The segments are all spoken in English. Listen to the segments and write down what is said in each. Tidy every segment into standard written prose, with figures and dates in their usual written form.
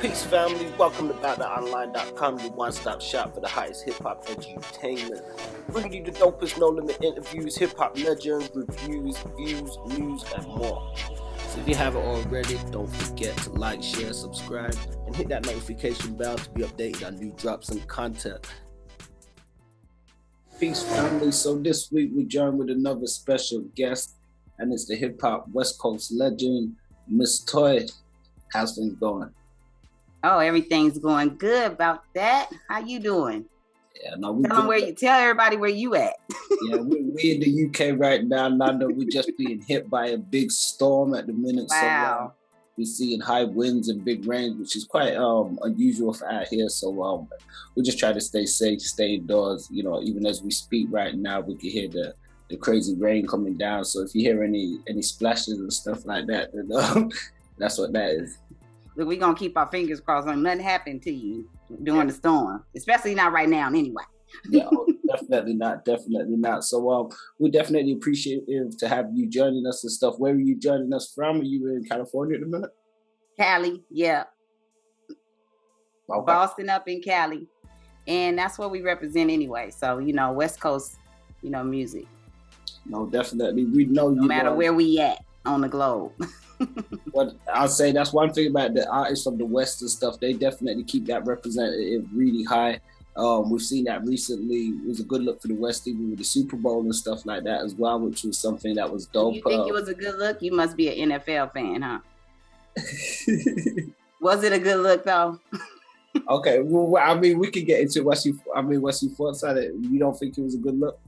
Peace, family. Welcome to BattleOnline.com, your one-stop shop for the highest hip-hop edutainment. Bringing you the dopest no-limit interviews, hip-hop legends, reviews, views, news, and more. So if you haven't already, don't forget to like, share, subscribe, and hit that notification bell to be updated on new drops and content. Peace, family. So this week we joined with another special guest, and it's the hip-hop West Coast legend, Miss TOI. How's things going? Oh, everything's going good about that. How you doing? Yeah, no, we tell everybody where you at. Yeah, we in the UK right now, Nanda. We're just being hit by a big storm at the minute. Wow. So we're seeing high winds and big rain, which is quite unusual for out here. So we just try to stay safe, stay indoors. You know, even as we speak right now, we can hear the crazy rain coming down. So if you hear any splashes and stuff like that, then, that's what that is. Look, we're going to keep our fingers crossed on nothing happened to you during the storm, especially not right now anyway. Yeah, definitely not. So we're definitely appreciative to have you joining us and stuff. Where are you joining us from? Are you in California at the minute? Cali, yeah. Okay. Boston up in Cali. And that's what we represent anyway. So, West Coast, music. No, definitely. We know no matter where we at on the globe. But I'll say that's one thing about the artists from the West and stuff. They definitely keep that representative really high. We've seen that recently. It was a good look for the West, even with the Super Bowl and stuff like that as well, which was something that was dope. You think it was a good look? You must be an NFL fan, huh? Was it a good look though? Okay, well, I mean, we can get into what's your thoughts on it. You don't think it was a good look?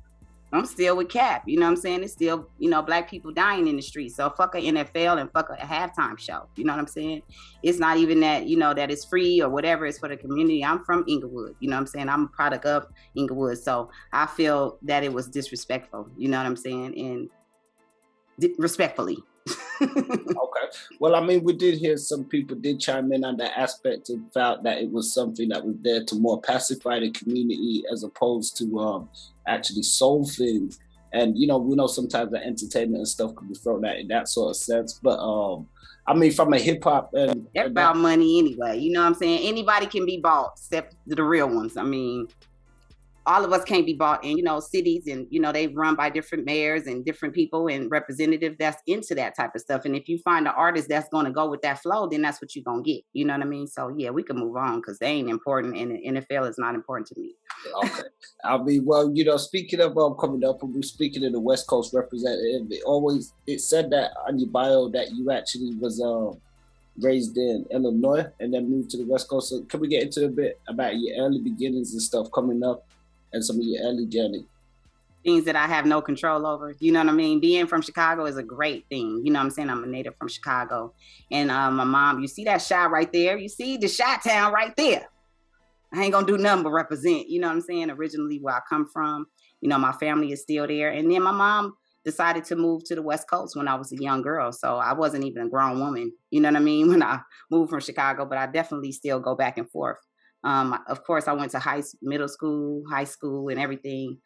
I'm still with Cap, you know what I'm saying? It's still, black people dying in the streets. So fuck a NFL and fuck a halftime show. You know what I'm saying? It's not even that, that it's free or whatever. It's for the community. I'm from Inglewood. You know what I'm saying? I'm a product of Inglewood. So I feel that it was disrespectful. You know what I'm saying? And respectfully. Okay. Well, I mean, we did hear some people did chime in on that aspect and felt that it was something that was there to more pacify the community as opposed to actually solve things. And, we know sometimes the entertainment and stuff can be thrown out in that sort of sense. But, I mean, from a hip hop and... That's about money anyway. You know what I'm saying? Anybody can be bought except the real ones. I mean... all of us can't be bought in, cities and, they run by different mayors and different people and representatives that's into that type of stuff. And if you find an artist that's going to go with that flow, then that's what you're going to get. You know what I mean? So, yeah, we can move on because they ain't important and the NFL is not important to me. Okay. I mean, well, speaking of coming up, and we're speaking of the West Coast representative, it said that on your bio that you actually was raised in Illinois and then moved to the West Coast. So can we get into a bit about your early beginnings and stuff coming up? And some of your early journey. Things that I have no control over. You know what I mean? Being from Chicago is a great thing. You know what I'm saying? I'm a native from Chicago. And my mom, you see that shot right there? You see the shot town right there? I ain't gonna do nothing but represent. You know what I'm saying? Originally where I come from, my family is still there. And then my mom decided to move to the West Coast when I was a young girl. So I wasn't even a grown woman. You know what I mean? When I moved from Chicago, but I definitely still go back and forth. Of course, I went to middle school, high school, and everything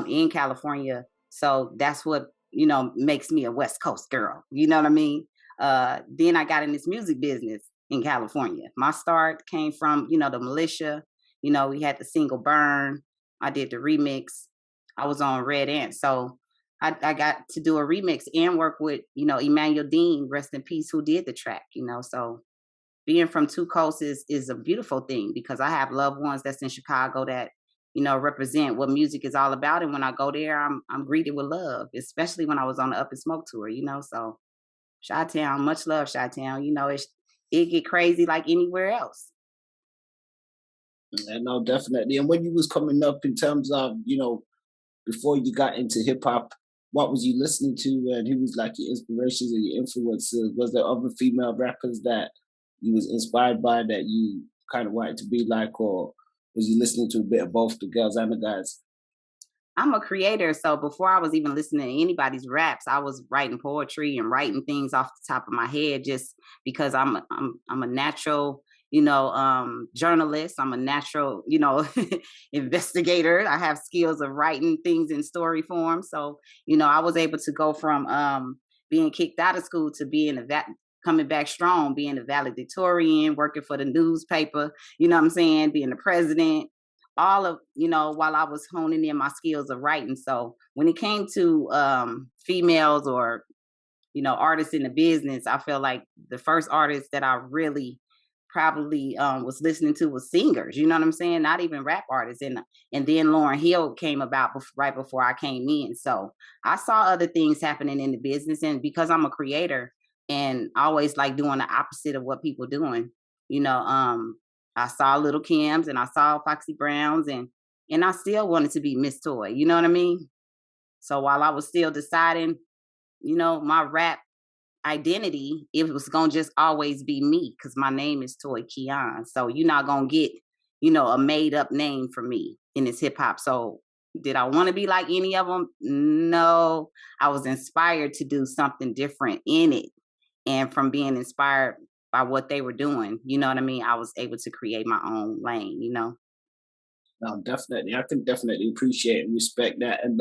in California. So that's what, makes me a West Coast girl. You know what I mean? Then I got in this music business in California. My start came from, the militia. We had the single Burn. I did the remix. I was on Red Ant. So I got to do a remix and work with, Emmanuel Dean, rest in peace, who did the track, so... being from two coasts is a beautiful thing because I have loved ones that's in Chicago that, represent what music is all about. And when I go there, I'm greeted with love, especially when I was on the Up and Smoke tour, So Chi-Town, much love, Chi-Town. It get crazy like anywhere else. Yeah, no, definitely. And when you was coming up in terms of, before you got into hip hop, what was you listening to and who was like your inspirations and your influences? Was there other female rappers that you was inspired by that you kind of wanted to be like, or was you listening to a bit of both the girls and the guys? I'm a creator, so before I was even listening to anybody's raps, I was writing poetry and writing things off the top of my head just because I'm a natural, journalist. I'm a natural, investigator. I have skills of writing things in story form. So, I was able to go from being kicked out of school to being coming back strong, being a valedictorian, working for the newspaper, you know what I'm saying, being the president, all of, while I was honing in my skills of writing. So when it came to females or, artists in the business, I feel like the first artist that I really probably was listening to was singers, you know what I'm saying? Not even rap artists. And then Lauren Hill came about right before I came in. So I saw other things happening in the business. And because I'm a creator and I always like doing the opposite of what people doing, you know, um, I saw Little Kim's and I saw Foxy Brown's and I still wanted to be Miss Toy, you know what I mean? So while I was still deciding, my rap identity, it was gonna just always be me because my name is Toikeon. So you're not gonna get, a made up name for me in this hip hop. So did I want to be like any of them? No, I was inspired to do something different in it. And from being inspired by what they were doing, you know what I mean? I was able to create my own lane. No, definitely. I can definitely appreciate and respect that. And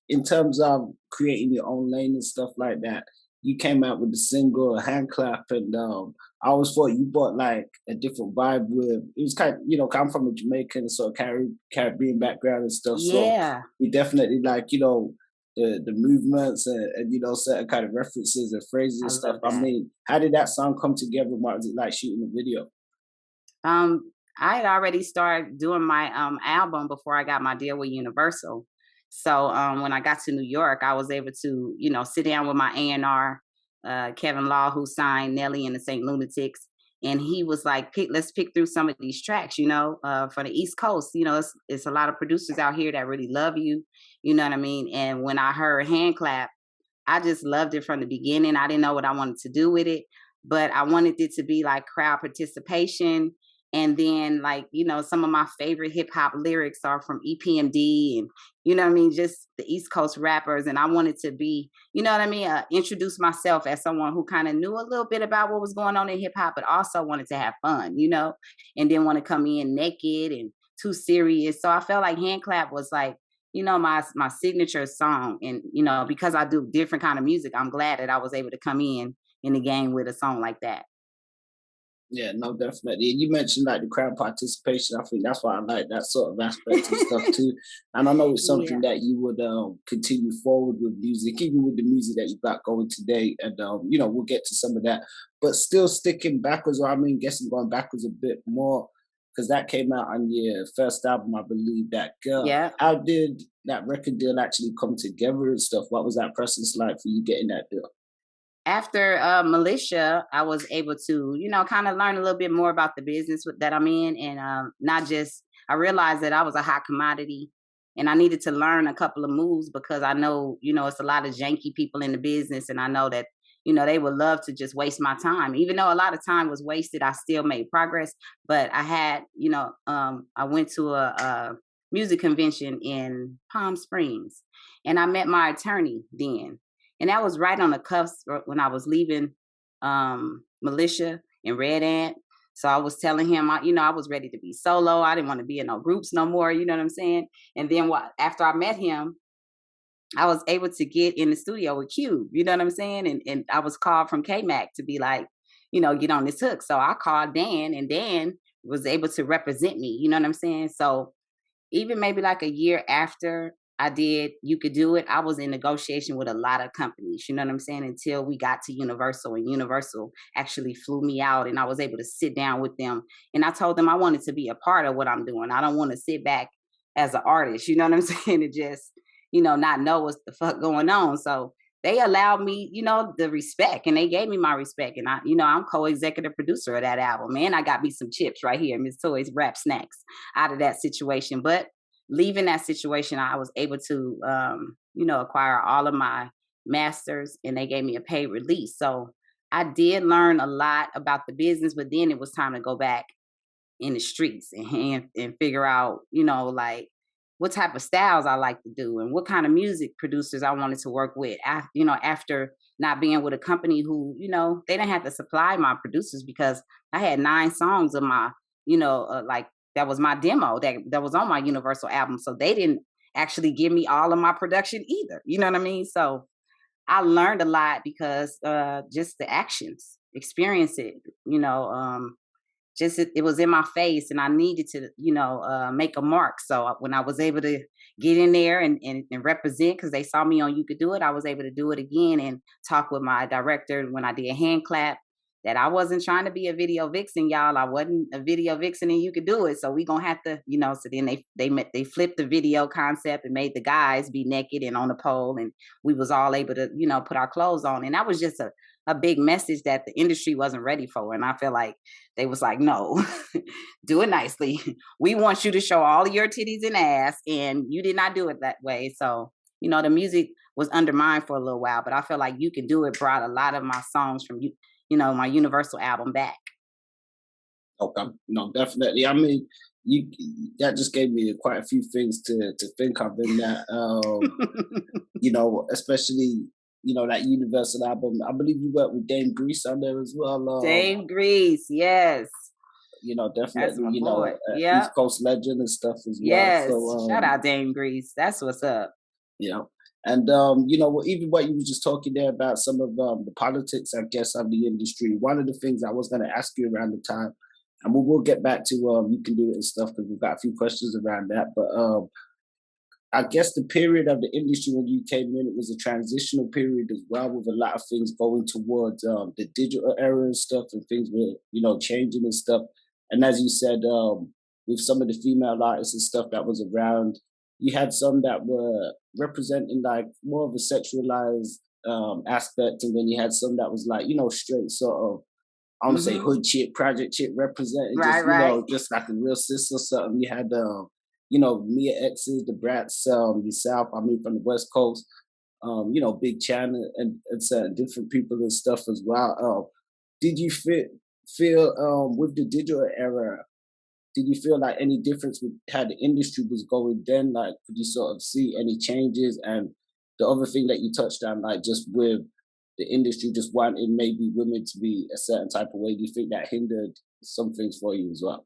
in terms of creating your own lane and stuff like that, you came out with the single "Hand Clap," and I always thought you brought like a different vibe with. It was kind of, 'cause I'm from a Jamaican sort of Caribbean background and stuff, so Yeah, we definitely like the movements and certain kind of references and phrases I and stuff. love I that. mean, how did that song come together? What was it like shooting the video? I had already started doing my album before I got my deal with Universal. So when I got to New York, I was able to, sit down with my A&R, Kevin Law, who signed Nelly and the St. Lunatics. And he was like, let's pick through some of these tracks, for the East Coast. It's a lot of producers out here that really love you. You know what I mean? And when I heard Hand Clap, I just loved it from the beginning. I didn't know what I wanted to do with it, but I wanted it to be like crowd participation. And then, like, some of my favorite hip hop lyrics are from EPMD and, what I mean, just the East Coast rappers. And I wanted to be, what I mean, introduce myself as someone who kind of knew a little bit about what was going on in hip hop, but also wanted to have fun, and didn't want to come in naked and too serious. So I felt like Hand Clap was like, my signature song. And, because I do different kind of music, I'm glad that I was able to come in the game with a song like that. Yeah, no, definitely. And you mentioned like the crowd participation. I think that's why I like that sort of aspect and stuff too. And I know it's something Yeah. that you would continue forward with music, even with the music that you got going today. And we'll get to some of that. But still sticking backwards, or I mean, guessing going backwards a bit more, because that came out on your first album, I believe. That girl. Yeah. How did that record deal actually come together and stuff? What was that process like for you getting that deal? After Militia, I was able to, kind of learn a little bit more about the business that I'm in, and not just. I realized that I was a hot commodity, and I needed to learn a couple of moves because I know, it's a lot of janky people in the business, and I know that, they would love to just waste my time. Even though a lot of time was wasted, I still made progress. But I had, I went to a music convention in Palm Springs, and I met my attorney then, and that was right on the cusp when I was leaving Militia and Red Ant. So I was telling him, I was ready to be solo. I didn't want to be in no groups no more. You know what I'm saying? And then after I met him, I was able to get in the studio with Cube. You know what I'm saying? And I was called from Mack to be like, get on this hook. So I called Dan, and Dan was able to represent me. You know what I'm saying? So even maybe like a year after I did You Could Do It, I was in negotiation with a lot of companies, you know what I'm saying, until we got to Universal, and Universal actually flew me out, and I was able to sit down with them. And I told them I wanted to be a part of what I'm doing. I don't want to sit back as an artist, you know what I'm saying, and just, not know what's the fuck going on. So they allowed me, the respect, and they gave me my respect. And I'm co-executive producer of that album. Man, I got me some chips right here, Miss Toy's Rap Snacks, out of that situation. But leaving that situation, I was able to, acquire all of my masters, and they gave me a paid release. So I did learn a lot about the business, but then it was time to go back in the streets and figure out, like what type of styles I like to do and what kind of music producers I wanted to work with. After not being with a company who, they didn't have to supply my producers because I had 9 songs of my, like that was my demo that was on my Universal album. So they didn't actually give me all of my production either. You know what I mean? So I learned a lot because just the actions. experience it. You know, just it was in my face, and I needed to, make a mark. So when I was able to get in there and represent, because they saw me on You Could Do It, I was able to do it again and talk with my director when I did hand clap, that I wasn't trying to be a video vixen, y'all. I wasn't a video vixen, and You Could Do It. So we gonna have to, So then they flipped the video concept and made the guys be naked and on the pole, and we was all able to, put our clothes on, and that was just a big message that the industry wasn't ready for. And I feel like they was like, no, do it nicely. We want you to show all of your titties and ass, and you did not do it that way. So, the music was undermined for a little while, but I feel like You Can Do It brought a lot of my songs from my Universal album back. Okay, no, definitely. I mean, you that just gave me quite a few things to think of in that. Especially that Universal album. I believe you worked with Dame Grease on there as well. Dame Grease, yes. Definitely. That's my boy. East Coast legend and stuff as well. Yes, So, shout out Dame Grease. That's what's up. Yeah. And even what you were just talking there about some of the politics, I guess, of the industry. One of the things I was going to ask you around the time, and we'll get back to You Can Do It and stuff, because we've got a few questions around that. But I guess the period of the industry when you came in, it was a transitional period as well, with a lot of things going towards the digital era and stuff, and things were changing and stuff. And as you said, with some of the female artists and stuff that was around, you had some that were representing like more of a sexualized aspect, and then you had some that was like straight sort of, I want to say hood chick, project chick representing, right. Just like a real sis or something. You had Mia X's, the Brats, yourself. I mean, from the West Coast, Big Chan and certain different people and stuff as well. Did you feel with the digital era? Did you feel like any difference with how the industry was going then? Like, could you sort of see any changes? And the other thing that you touched on, like just with the industry just wanting maybe women to be a certain type of way, do you think that hindered some things for you as well?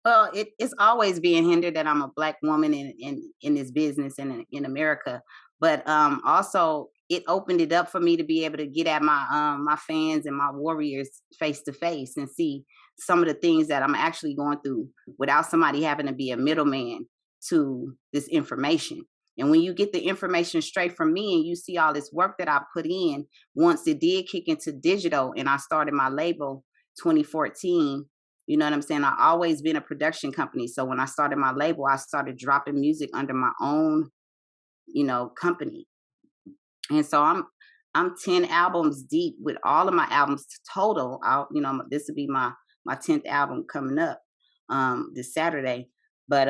Well, it's always being hindered that I'm a Black woman in this business and in America, but also it opened it up for me to be able to get at my fans and my warriors face to face and see some of the things that I'm actually going through without somebody having to be a middleman to this information. And when you get the information straight from me and you see all this work that I put in, once it did kick into digital and I started my label 2014, you know what I'm saying? I always been a production company. So when I started my label, I started dropping music under my own, company. And so I'm 10 albums deep with all of my albums total. This will be my 10th album coming up this Saturday. But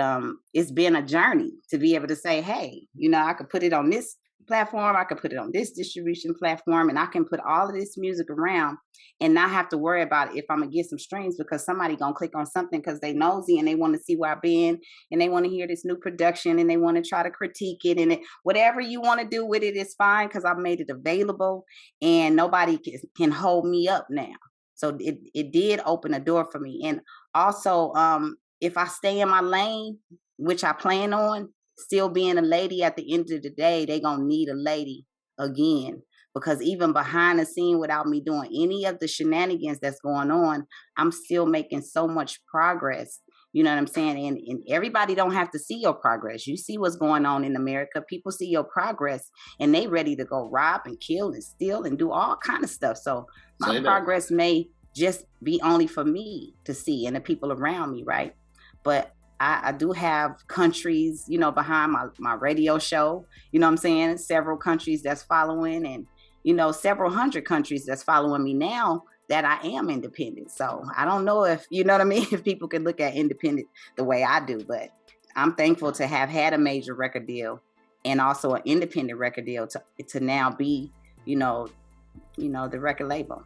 it's been a journey to be able to say, hey, I could put it on this platform, I could put it on this distribution platform, and I can put all of this music around and not have to worry about if I'm gonna get some streams, because somebody gonna click on something because they nosy and they want to see where I've been and they want to hear this new production and they want to try to critique it, and whatever you want to do with it is fine, because I've made it available and nobody can hold me up now. So it did open a door for me. And also, if I stay in my lane, which I plan on, still being a lady, at the end of the day, they gonna need a lady again. Because even behind the scene, without me doing any of the shenanigans that's going on, I'm still making so much progress. You know what I'm saying? And everybody don't have to see your progress. You see what's going on in America. People see your progress and they ready to go rob and kill and steal and do all kind of stuff. So my progress may just be only for me to see and the people around me, right? But I do have countries, behind my radio show, you know what I'm saying? Several countries that's following, and, several hundred countries that's following me now that I am independent. So I don't know if, you know what I mean, if people can look at independent the way I do, but I'm thankful to have had a major record deal and also an independent record deal to now be, the record label.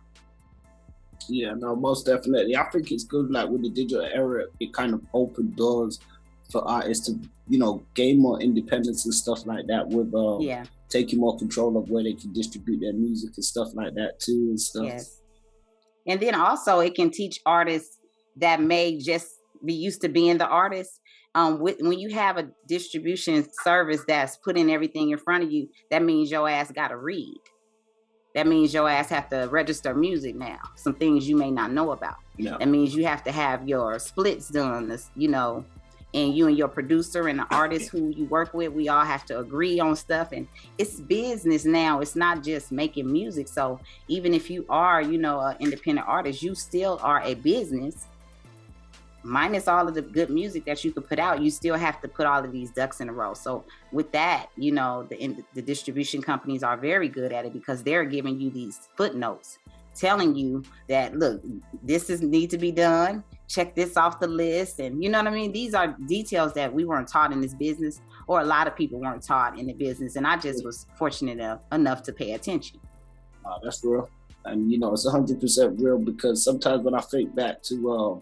Yeah, no, most definitely. I think it's good, like with the digital era, it kind of opened doors for artists to, gain more independence and stuff like that, with taking more control of where they can distribute their music and stuff like that too and stuff. Yes. And then also it can teach artists that may just be used to being the artist. When you have a distribution service that's putting everything in front of you, that means your ass got to read. that means your ass have to register music now. Some things you may not know about. Yeah. That means you have to have your splits done, you know, and you and your producer and the artist who you work with, we all have to agree on stuff. And it's business now. It's not just making music. So even if you are, you know, an independent artist, you still are a business. Minus all of the good music that you could put out, you still have to put all of these ducks in a row. So with that, you know, the distribution companies are very good at it because they're giving you these footnotes telling you that, look, this need to be done. Check this off the list. And you know what I mean? These are details that we weren't taught in this business, or a lot of people weren't taught in the business. And I just was fortunate enough to pay attention. That's real. And, you know, it's 100% real because sometimes when I think back to,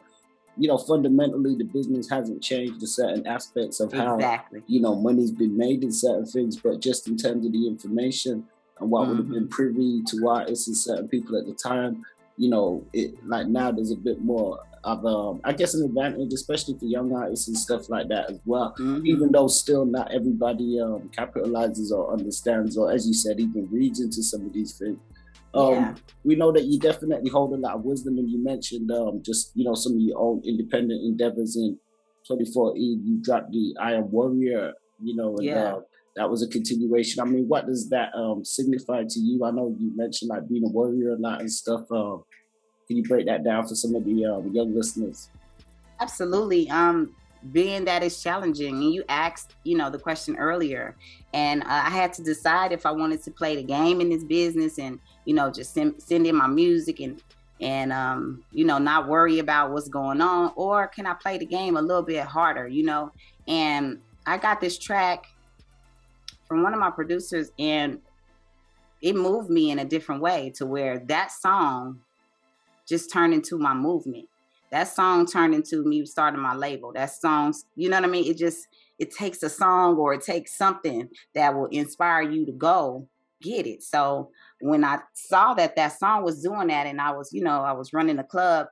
you know, fundamentally, the business hasn't changed in certain aspects of how, you know, money's been made in certain things, but just in terms of the information and what would have been privy to artists and certain people at the time, you know, it like now there's a bit more of, I guess, an advantage, especially for young artists and stuff like that as well, even though still not everybody capitalizes or understands, or as you said, even reads into some of these things. We know that you definitely hold a lot of wisdom, and you mentioned just, you know, some of your own independent endeavors. In 2014, you dropped the I Am Warrior, you know, and that was a continuation. I mean, what does that signify to you? I know you mentioned like being a warrior a lot and stuff. Can you break that down for some of the young listeners? Absolutely. Being that it's challenging, and you asked, you know, the question earlier, and I had to decide if I wanted to play the game in this business and, you know, just send in my music and you know, not worry about what's going on, or can I play the game a little bit harder, you know? And I got this track from one of my producers, and it moved me in a different way to where that song just turned into my movement. That song turned into me starting my label. That song, you know what I mean? It takes a song, or it takes something that will inspire you to go get it. So when I saw that song was doing that, and I was, you know, I was running a club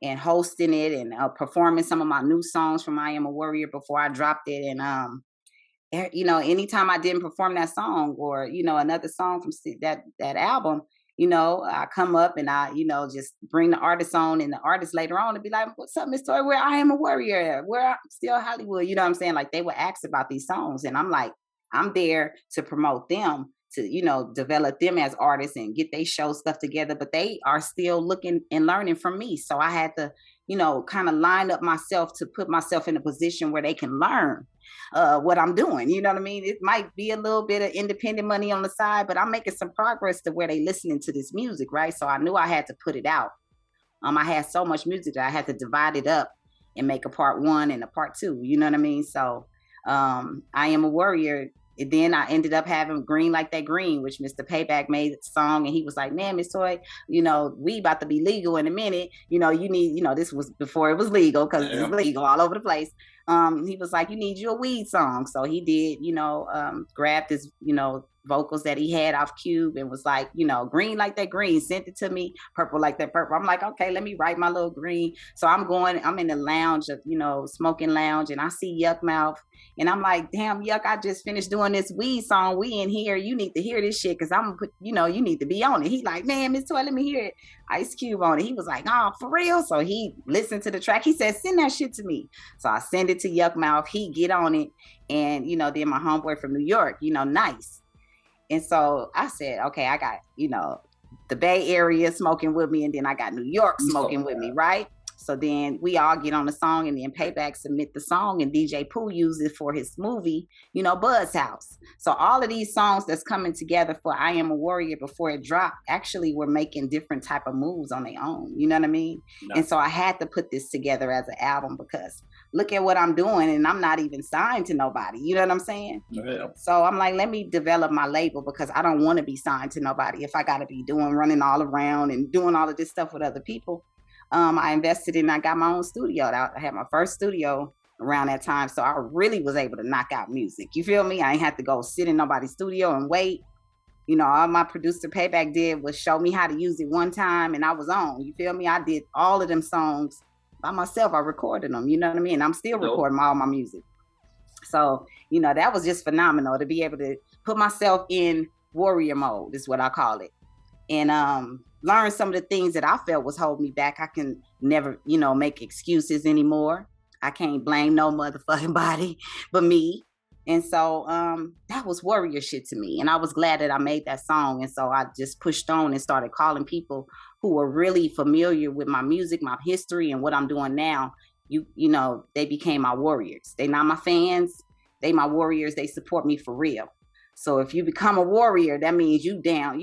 and hosting it and performing some of my new songs from I Am a Warrior before I dropped it. And, you know, anytime I didn't perform that song, or, you know, another song from that album, you know, I come up and I, you know, just bring the artist on, and the artist later on to be like, what's up, Miss Toy? Where I Am a Warrior? Where I'm still Hollywood? You know what I'm saying? Like, they would ask about these songs, and I'm like, I'm there to promote them, to, you know, develop them as artists and get their show stuff together, but they are still looking and learning from me. So I had to, you know, kind of line up myself to put myself in a position where they can learn what I'm doing. You know what I mean? It might be a little bit of independent money on the side, but I'm making some progress to where they listening to this music, right? So I knew I had to put it out. I had so much music that I had to divide it up and make a part 1 and a part 2. You know what I mean? So I Am a Warrior. And then I ended up having Green Like That Green, which Mr. Payback made the song. And he was like, man, Miss Toy, you know, we about to be legal in a minute. You know, you need, you know, this was before it was legal, because it's legal all over the place. He was like, you need you a weed song. So he did, you know, grabbed his, you know, vocals that he had off Cube and was like, you know, Green Like That Green, sent it to me, Purple Like That Purple. I'm like, okay, let me write my little green. So I'm in the lounge, you know, smoking lounge, and I see YUKMOUTH, and I'm like, damn, Yuck, I just finished doing this weed song. We in here, you need to hear this shit, because I'm gonna put, you know, you need to be on it. He like, man, Miss Toy, let me hear it. Ice Cube on it. He was like, oh, for real? So he listened to the track. He said, send that shit to me. So I send it to YUKMOUTH. He get on it, and, you know, then my homeboy from New York, you know, Nice. And so I said, okay, I got, you know, the Bay Area smoking with me, and then I got New York smoking with me, right? So then we all get on the song, and then Payback submit the song, and DJ Pooh used it for his movie, you know, Buzz House. So all of these songs that's coming together for I Am a Warrior before it dropped actually were making different type of moves on their own. You know what I mean? No. And so I had to put this together as an album, because look at what I'm doing, and I'm not even signed to nobody. You know what I'm saying? Yeah. So I'm like, let me develop my label, because I don't want to be signed to nobody. If I got to be running all around and doing all of this stuff with other people, I invested in, I got my own studio. I had my first studio around that time. So I really was able to knock out music. You feel me? I ain't had to go sit in nobody's studio and wait. You know, all my producer Payback did was show me how to use it one time, and I was on. You feel me? I did all of them songs by myself. I recorded them, you know what I mean? I'm still recording all my music. So, you know, that was just phenomenal to be able to put myself in warrior mode, is what I call it. and learn some of the things that I felt was holding me back. I can never, make excuses anymore. I can't blame no motherfucking body but me. And so that was warrior shit to me. And I was glad that I made that song. And so I just pushed on and started calling people who were really familiar with my music, my history, and what I'm doing now. They became my warriors. They not my fans. They my warriors. They support me for real. So if you become a warrior, that means you down,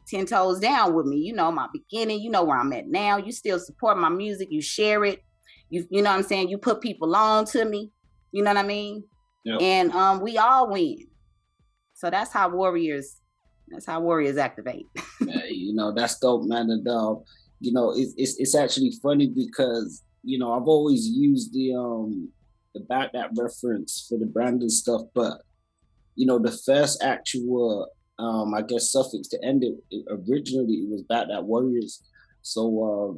10 toes down with me. You know my beginning, you know where I'm at now. You still support my music, you share it. You know what I'm saying? You put people on to me. You know what I mean? Yep. And we all win. So that's how warriors activate. Yeah, that's dope, man. And it's actually funny because I've always used the back that reference for the branding stuff, but the first actual, I guess, suffix to end it originally it was back that warriors. So,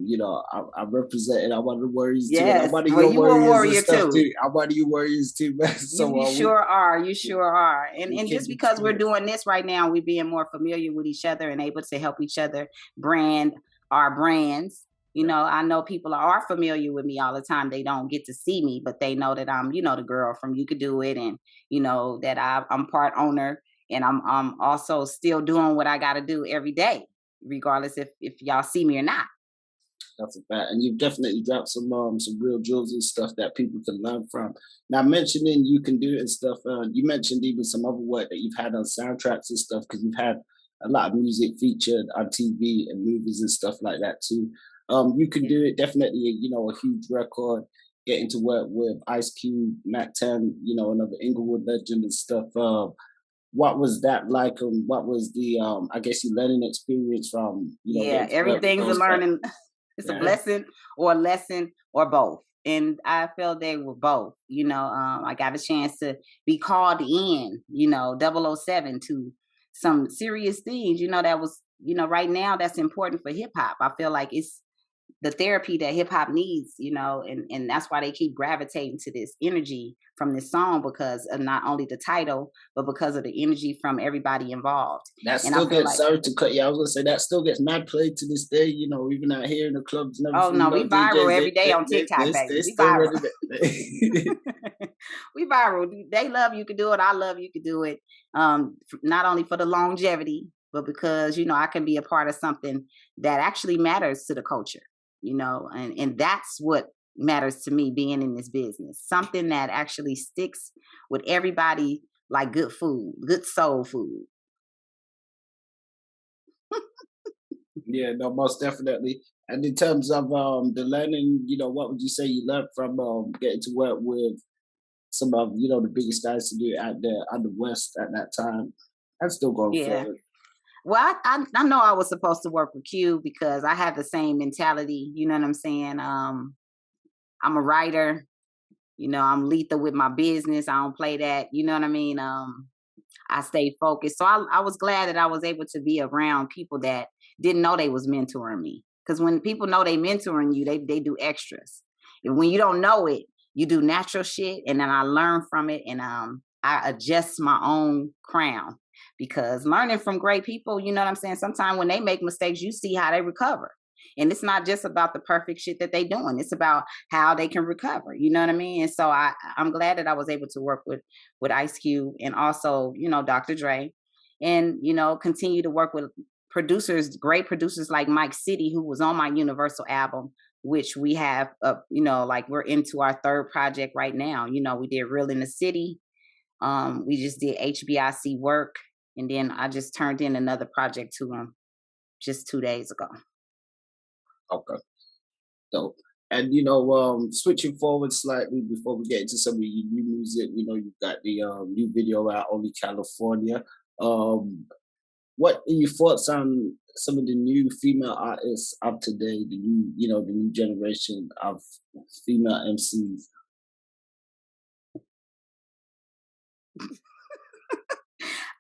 I represented. I'm one of the warriors too. Yes, I'm one of your you a warrior too. too. I'm one of your warriors too, man. So you sure are. You sure are. And just because we're doing this right now, we're being more familiar with each other and able to help each other brand our brands. I know people are familiar with me all the time. They don't get to see me, but they know that I'm, the girl from You Could Do It, and that I'm part owner, and I'm also still doing what I got to do every day, regardless if y'all see me or not. That's a fact, and you've definitely dropped some real jewels and stuff that people can learn from. Now, mentioning You Can Do It and stuff, you mentioned even some other work that you've had on soundtracks and stuff because you've had a lot of music featured on TV and movies and stuff like that too. You Can Do It, definitely, a huge record. Getting to work with Ice Cube, Mack 10, another Inglewood legend and stuff. What was that like, and what was the, I guess, your learning experience from, Yeah, everything's a learning. It's a blessing or a lesson or both. And I felt they were both. I got a chance to be called in, 007 to some serious things, that was, right now that's important for hip hop. I feel like it's the therapy that hip hop needs, and that's why they keep gravitating to this energy from this song, because of not only the title, but because of the energy from everybody involved. That still gets, sorry to cut you, I was gonna say that still gets mad played to this day, even out here in the clubs and everything. Oh no, we viral every day on TikTok, baby. We viral. We viral. They love You Could Do It. I love You Could Do It. Not only for the longevity, but because, I can be a part of something that actually matters to the culture. And that's what matters to me being in this business. Something that actually sticks with everybody, like good food, good soul food. Yeah, no, most definitely. And in terms of the learning, what would you say you learned from getting to work with some of the biggest guys to do it out there on the West at that time, and still going forward? Well, I know I was supposed to work with Q because I have the same mentality. You know what I'm saying? I'm a writer. I'm lethal with my business. I don't play that. You know what I mean? I stay focused. So I was glad that I was able to be around people that didn't know they was mentoring me. Because when people know they mentoring you, they do extras. And when you don't know it, you do natural shit. And then I learn from it, and I adjust my own crown. Because learning from great people, you know what I'm saying? Sometimes when they make mistakes, you see how they recover. And it's not just about the perfect shit that they doing. It's about how they can recover. You know what I mean? And so I'm glad that I was able to work with Ice Cube, and also, Dr. Dre, and, continue to work with producers, great producers like Mike City, who was on my Universal album, which we have, like we're into our third project right now. We did Real in the City. We just did HBIC Work. And then I just turned in another project to him just 2 days ago. Okay. So, and switching forward slightly before we get into some of your new music, you've got the new video out, Only California. What are your thoughts on some of the new female artists of today, the new generation of female MCs?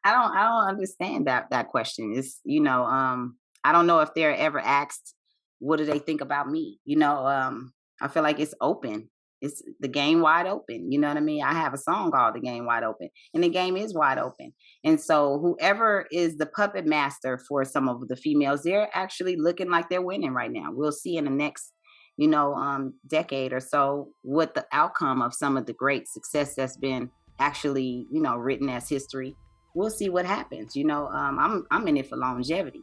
I don't understand that question. It's, I don't know if they're ever asked, what do they think about me? I feel like it's open. It's the game wide open. You know what I mean? I have a song called The Game Wide Open, and the game is wide open. And so whoever is the puppet master for some of the females, they're actually looking like they're winning right now. We'll see in the next, decade or so what the outcome of some of the great success that's been actually, written as history. We'll see what happens. I'm in it for longevity.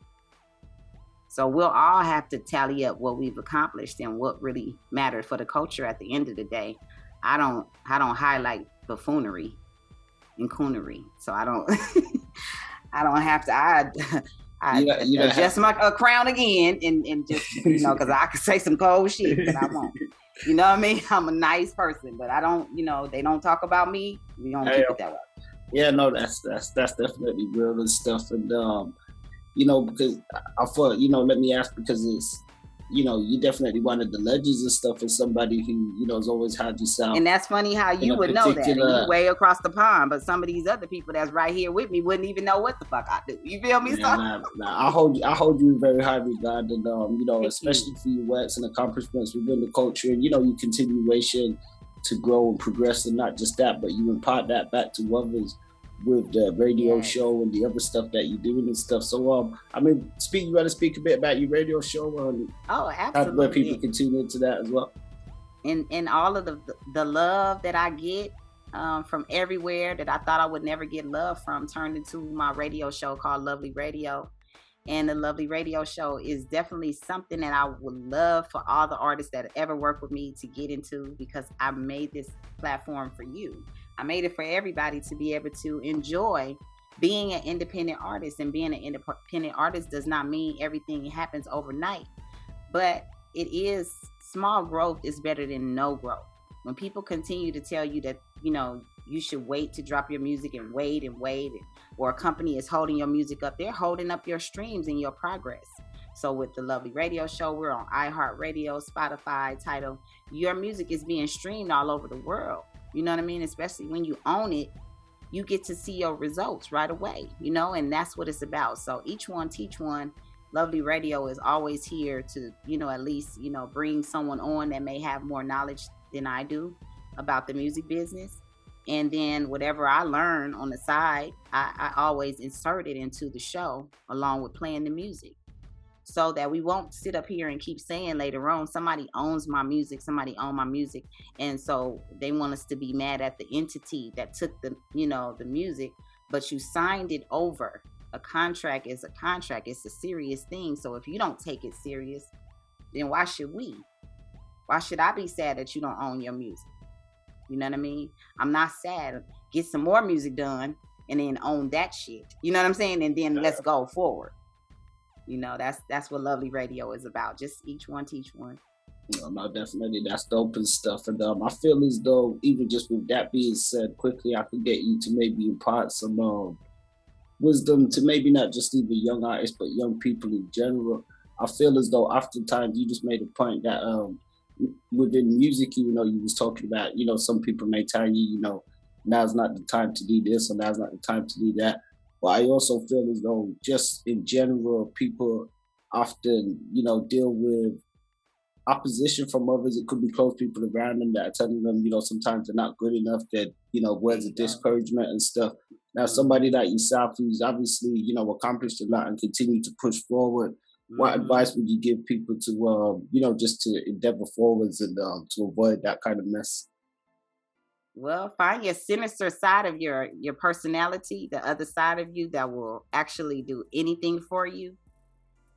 So we'll all have to tally up what we've accomplished and what really mattered for the culture at the end of the day. I don't highlight buffoonery and coonery. So I don't I don't have to I adjust my crown again and just because I could say some cold shit, but I won't. You know what I mean? I'm a nice person, but I don't, they don't talk about me. We don't keep it that way. Yeah, no, that's definitely real and stuff. And because I thought, let me ask, because it's, you definitely one of the legends and stuff, and somebody who, has always had you sound. And that's funny how you would know that. And you way across the pond, but some of these other people that's right here with me wouldn't even know what the fuck I do. You feel me? Yeah, I hold you in very high regard, and especially for your works and accomplishments within the culture, and your continuation to grow and progress, and not just that, but you impart that back to others with the radio show and the other stuff that you're doing and stuff. So, you want to speak a bit about your radio show and absolutely, where people can tune into that as well. And all of the love that I get from everywhere that I thought I would never get love from turned into my radio show called Lovely Radio. And the Lovely Radio show is definitely something that I would love for all the artists that ever work with me to get into, because I made this platform for you. I made it for everybody to be able to enjoy being an independent artist. And being an independent artist does not mean everything happens overnight, but it is small growth is better than no growth. When people continue to tell you that, you should wait to drop your music and wait, or a company is holding your music up, they're holding up your streams and your progress. So with the Lovely Radio show, we're on iHeartRadio, Spotify, Tidal. Your music is being streamed all over the world. You know what I mean? Especially when you own it, you get to see your results right away, and that's what it's about. So each one teach one. Lovely Radio is always here to, at least, bring someone on that may have more knowledge than I do about the music business. And then whatever I learn on the side, I always insert it into the show along with playing the music, so that we won't sit up here and keep saying later on, somebody owns my music, and so they want us to be mad at the entity that took the music, but you signed it over. A contract is a contract. It's a serious thing. So if you don't take it serious, then why should we? Why should I be sad that you don't own your music? You know what I mean? I'm not sad. Get some more music done and then own that shit. You know what I'm saying? And then let's go forward. That's what Lovely Radio is about. Just each one teach one. No, definitely, that's dope and stuff. And I feel as though, even just with that being said, quickly, I could get you to maybe impart some wisdom to maybe not just even young artists, but young people in general. I feel as though oftentimes you just made a point that within music, you was talking about, some people may tell you, now's not the time to do this, or now's not the time to do that. But I also feel as though just in general, people often, deal with opposition from others. It could be close people around them that are telling them, sometimes they're not good enough, that, words of discouragement and stuff. Now, somebody like yourself, who's obviously, accomplished a lot and continue to push forward, what advice would you give people to, just to endeavor forwards and to avoid that kind of mess? Well, find your sinister side of your personality, the other side of you that will actually do anything for you,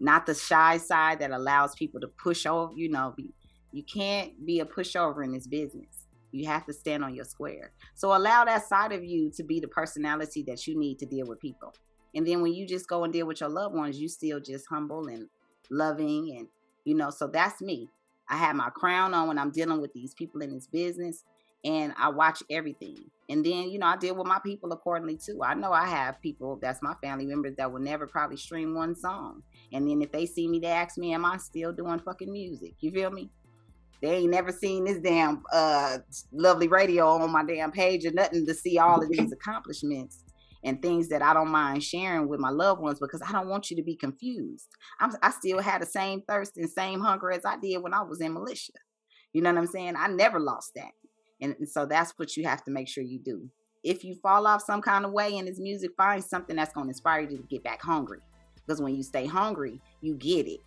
not the shy side that allows people to push over. You can't be a pushover in this business. You have to stand on your square. So allow that side of you to be the personality that you need to deal with people. And then when you just go and deal with your loved ones, you still just humble and loving. And, so that's me. I have my crown on when I'm dealing with these people in this business. And I watch everything. And then, I deal with my people accordingly too. I know I have people, that's my family members, that will never probably stream one song. And then if they see me, they ask me, am I still doing fucking music? You feel me? They ain't never seen this damn Lovely Radio on my damn page or nothing to see all of these accomplishments and things that I don't mind sharing with my loved ones, because I don't want you to be confused. I still had the same thirst and same hunger as I did when I was in militia. You know what I'm saying? I never lost that. And so that's what you have to make sure you do. If you fall off some kind of way in this music, find something that's going to inspire you to get back hungry. Because when you stay hungry, you get it.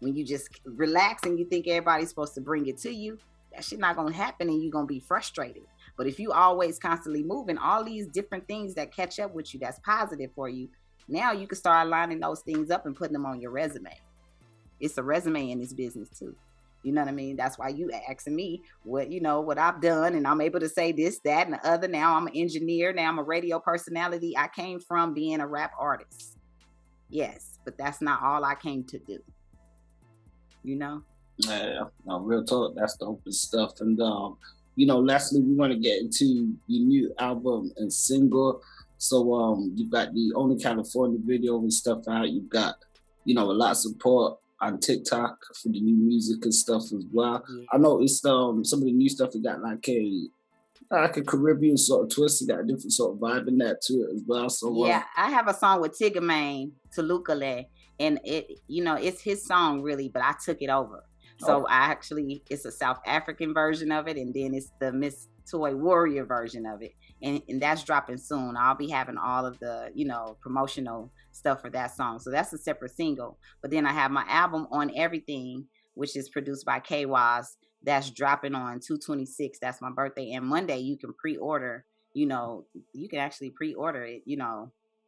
When you just relax and you think everybody's supposed to bring it to you, that shit not going to happen and you're going to be frustrated. But if you always constantly moving, all these different things that catch up with you that's positive for you, now you can start lining those things up and putting them on your resume. It's a resume in this business too. You know what I mean? That's why you asking me what, what I've done, and I'm able to say this, that, and the other. Now I'm an engineer. Now I'm a radio personality. I came from being a rap artist. Yes, but that's not all I came to do. Yeah, no, real talk. That's the open stuff. And lastly, we want to get into your new album and single. So you've got the Only California video and stuff out. You've got, a lot of support on TikTok for the new music and stuff as well. Yeah. I noticed some of the new stuff, it got like a Caribbean sort of twist. It got a different sort of vibe in that to it as well. So yeah, I have a song with Tiggermain, Tulukale, and it's his song really, but I took it over. So it's a South African version of it, and then it's the Miss Toy Warrior version of it. And that's dropping soon. I'll be having all of the, promotional stuff for that song. So that's a separate single. But then I have my album On Everything, which is produced by KWAS. That's dropping on 2/26. That's my birthday. And Monday you can pre-order, you can actually pre-order it,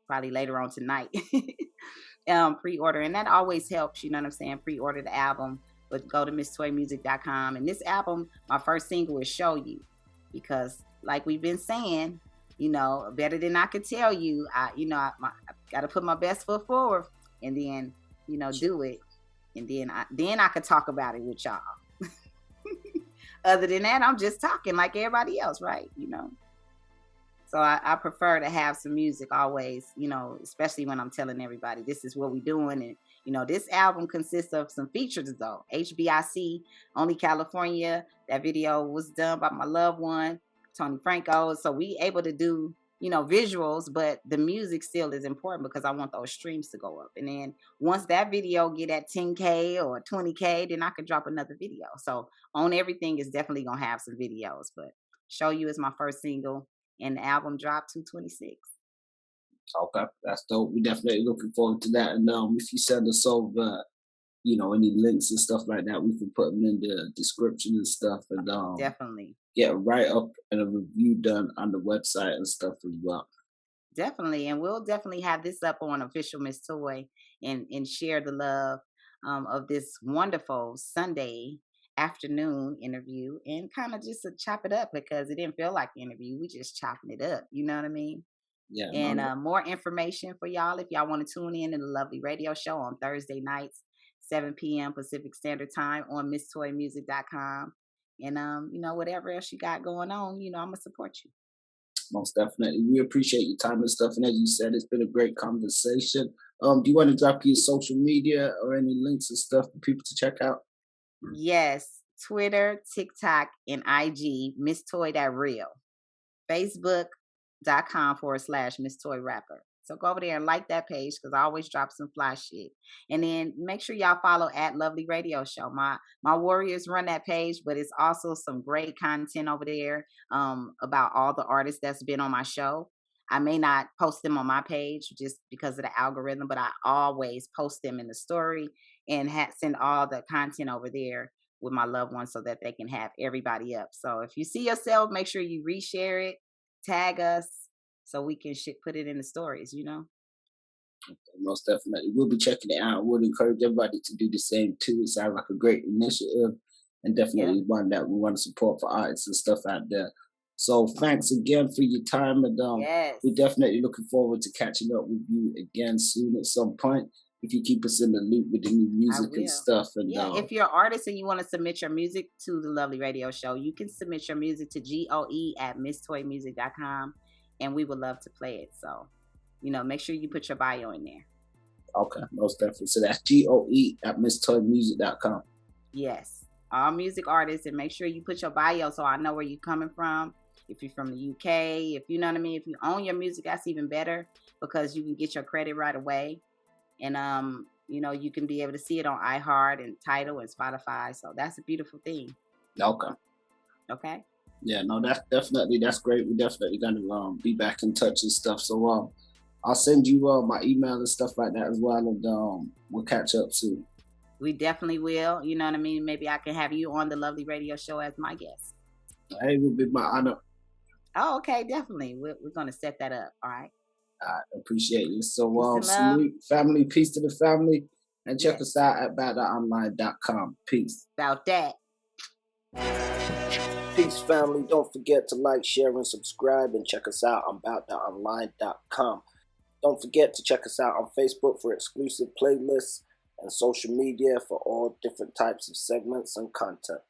probably later on tonight. Pre-order. And that always helps, you know what I'm saying? Pre-order the album. But go to MissToyMusic.com. And this album, my first single is Show You. Because like we've been saying, better than I could tell you, I got to put my best foot forward and then, do it. And then I could talk about it with y'all. Other than that, I'm just talking like everybody else, right? So I prefer to have some music always, especially when I'm telling everybody this is what we're doing. And, this album consists of some features though. HBIC, Only California. That video was done by my loved one, Tony Franco. So we able to do, visuals, but the music still is important because I want those streams to go up. And then once that video get at 10K or 20K, then I can drop another video. So On Everything is definitely going to have some videos, but Show You is my first single and the album dropped 2/26. Okay, that's dope. We're definitely looking forward to that. And if you send us over, any links and stuff like that, we can put them in the description and stuff. And definitely get a write-up and a review done on the website and stuff as well. Definitely. And we'll definitely have this up on Official Miss Toy and share the love of this wonderful Sunday afternoon interview and kind of just to chop it up because it didn't feel like an interview. We just chopping it up. You know what I mean? Yeah. And more information for y'all if y'all want to tune in to the lovely radio show on Thursday nights, 7 p.m. Pacific Standard Time on MissToyMusic.com. And, whatever else you got going on, I'm going to support you. Most definitely. We appreciate your time and stuff. And as you said, it's been a great conversation. Do you want to drop your social media or any links and stuff for people to check out? Yes. Twitter, TikTok, and IG, MissToy.real. Facebook.com/MissToyRapper. So go over there and like that page because I always drop some fly shit. And then make sure y'all follow at Lovely Radio Show. My warriors run that page, but it's also some great content over there about all the artists that's been on my show. I may not post them on my page just because of the algorithm, but I always post them in the story and send all the content over there with my loved ones so that they can have everybody up. So if you see yourself, make sure you reshare it, tag us, so we can put it in the stories, Okay, most definitely. We'll be checking it out. We'll encourage everybody to do the same too. It sounds like a great initiative and definitely one that we want to support for artists and stuff out there. So thanks again for your time. And we're definitely looking forward to catching up with you again soon at some point. If you keep us in the loop with the new music and stuff. And if you're an artist and you want to submit your music to the Lovely Radio Show, you can submit your music to GOE@MissToyMusic.com. And we would love to play it. So, make sure you put your bio in there. Okay, most definitely. So that's GOE@MissToyMusic.com. Yes. All music artists, and make sure you put your bio so I know where you're coming from. If you're from the UK, if you know what I mean, if you own your music, that's even better because you can get your credit right away. And You can be able to see it on iHeart and Tidal and Spotify. So that's a beautiful thing. Okay. Okay. Yeah, no, that's great. We're definitely gonna be back in touch and stuff. So I'll send you my email and stuff like that as well, and we'll catch up soon. We definitely will. You know what I mean? Maybe I can have you on the Lovely Radio Show as my guest. Hey, it will be my honor. Oh, okay, definitely. We're going to set that up. All right. I appreciate you. So Peace and love. salute family, peace to the family, and check Yes. us out at badonline.com. Peace. About that. Peace, family. Don't forget to like, share, and subscribe, and check us out on badonline.com. Don't forget to check us out on Facebook for exclusive playlists and social media for all different types of segments and content.